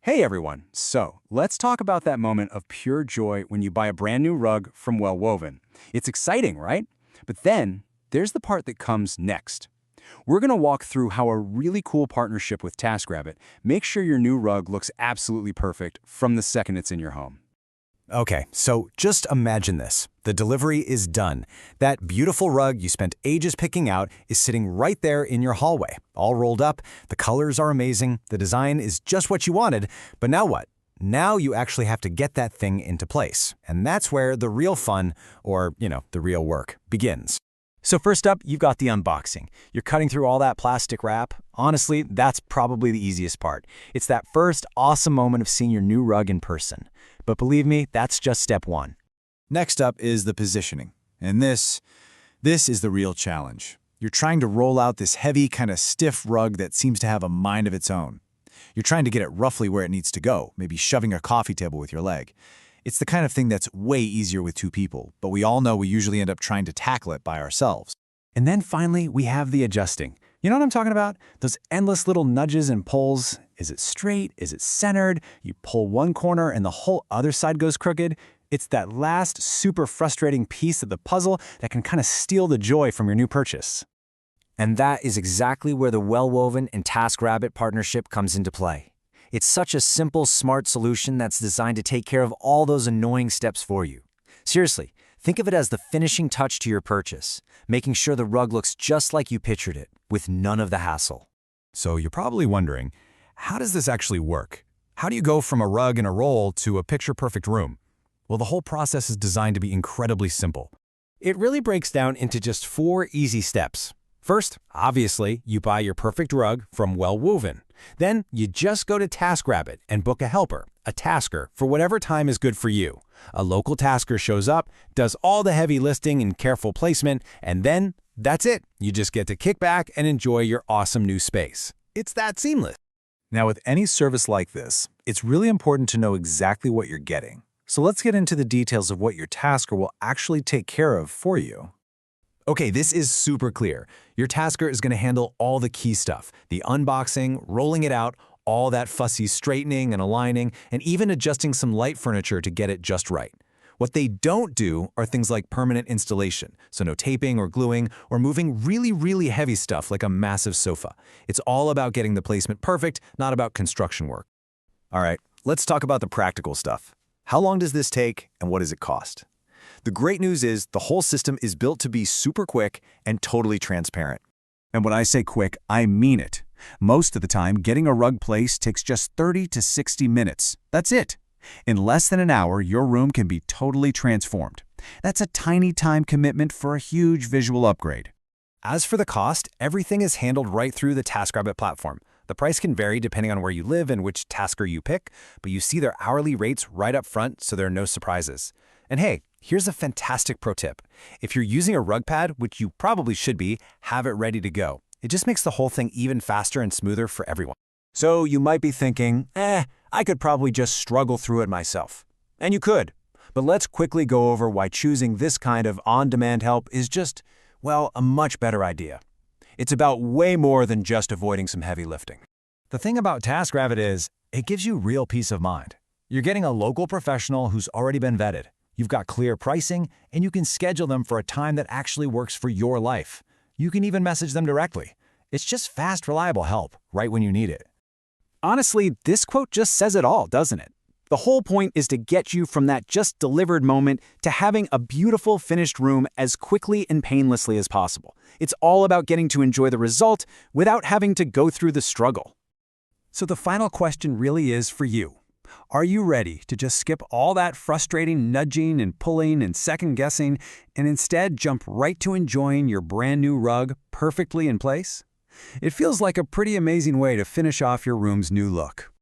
Hey everyone! So, let's talk about that moment of pure joy when you buy a brand new rug from Well Woven. It's exciting, right? But then, there's the part that comes next. We're going to walk through how a really cool partnership with Taskrabbit makes sure your new rug looks absolutely perfect from the second it's in your home. Okay, so just imagine this. The delivery is done. That beautiful rug you spent ages picking out is sitting right there in your hallway, all rolled up. The colors are amazing. The design is just what you wanted. But now what? Now you actually have to get that thing into place. And that's where the real fun, or, the real work, begins. So first up, you've got the unboxing. You're cutting through all that plastic wrap. Honestly, that's probably the easiest part. It's that first awesome moment of seeing your new rug in person. But believe me, that's just step one. Next up is the positioning. And this is the real challenge. You're trying to roll out this heavy, kind of stiff rug that seems to have a mind of its own. You're trying to get it roughly where it needs to go, maybe shoving a coffee table with your leg. It's the kind of thing that's way easier with two people, but we all know we usually end up trying to tackle it by ourselves. And then finally, we have the adjusting. You know what I'm talking about? Those endless little nudges and pulls. Is it straight? Is it centered? You pull one corner and the whole other side goes crooked. It's that last super frustrating piece of the puzzle that can kind of steal the joy from your new purchase. And that is exactly where the Well Woven and Taskrabbit partnership comes into play. It's such a simple, smart solution that's designed to take care of all those annoying steps for you. Seriously, think of it as the finishing touch to your purchase, making sure the rug looks just like you pictured it, with none of the hassle. So you're probably wondering, how does this actually work? How do you go from a rug and a roll to a picture-perfect room? Well, the whole process is designed to be incredibly simple. It really breaks down into just 4 easy steps. First, obviously, you buy your perfect rug from Well Woven. Then, you just go to Taskrabbit and book a helper, a tasker, for whatever time is good for you. A local tasker shows up, does all the heavy lifting and careful placement, and then, that's it. You just get to kick back and enjoy your awesome new space. It's that seamless. Now, with any service like this, it's really important to know exactly what you're getting. So let's get into the details of what your tasker will actually take care of for you. Okay, this is super clear. Your tasker is going to handle all the key stuff, the unboxing, rolling it out, all that fussy straightening and aligning, and even adjusting some light furniture to get it just right. What they don't do are things like permanent installation, so no taping or gluing, or moving really heavy stuff like a massive sofa. It's all about getting the placement perfect, not about construction work. All right, let's talk about the practical stuff. How long does this take, and what does it cost? The great news is the whole system is built to be super quick and totally transparent. And when I say quick, I mean it. Most of the time, getting a rug placed takes just 30 to 60 minutes. That's it. In less than an hour, your room can be totally transformed. That's a tiny time commitment for a huge visual upgrade. As for the cost, everything is handled right through the Taskrabbit platform. The price can vary depending on where you live and which tasker you pick, but you see their hourly rates right up front, so there are no surprises. And hey, here's a fantastic pro tip. If you're using a rug pad, which you probably should be, have it ready to go. It just makes the whole thing even faster and smoother for everyone. So you might be thinking, I could probably just struggle through it myself. And you could. But let's quickly go over why choosing this kind of on-demand help is just, well, a much better idea. It's about way more than just avoiding some heavy lifting. The thing about Taskrabbit is, it gives you real peace of mind. You're getting a local professional who's already been vetted. You've got clear pricing, and you can schedule them for a time that actually works for your life. You can even message them directly. It's just fast, reliable help, right when you need it. Honestly, this quote just says it all, doesn't it? The whole point is to get you from that just delivered moment to having a beautiful finished room as quickly and painlessly as possible. It's all about getting to enjoy the result without having to go through the struggle. So the final question really is for you. Are you ready to just skip all that frustrating nudging and pulling and second-guessing and instead jump right to enjoying your brand new rug perfectly in place? It feels like a pretty amazing way to finish off your room's new look.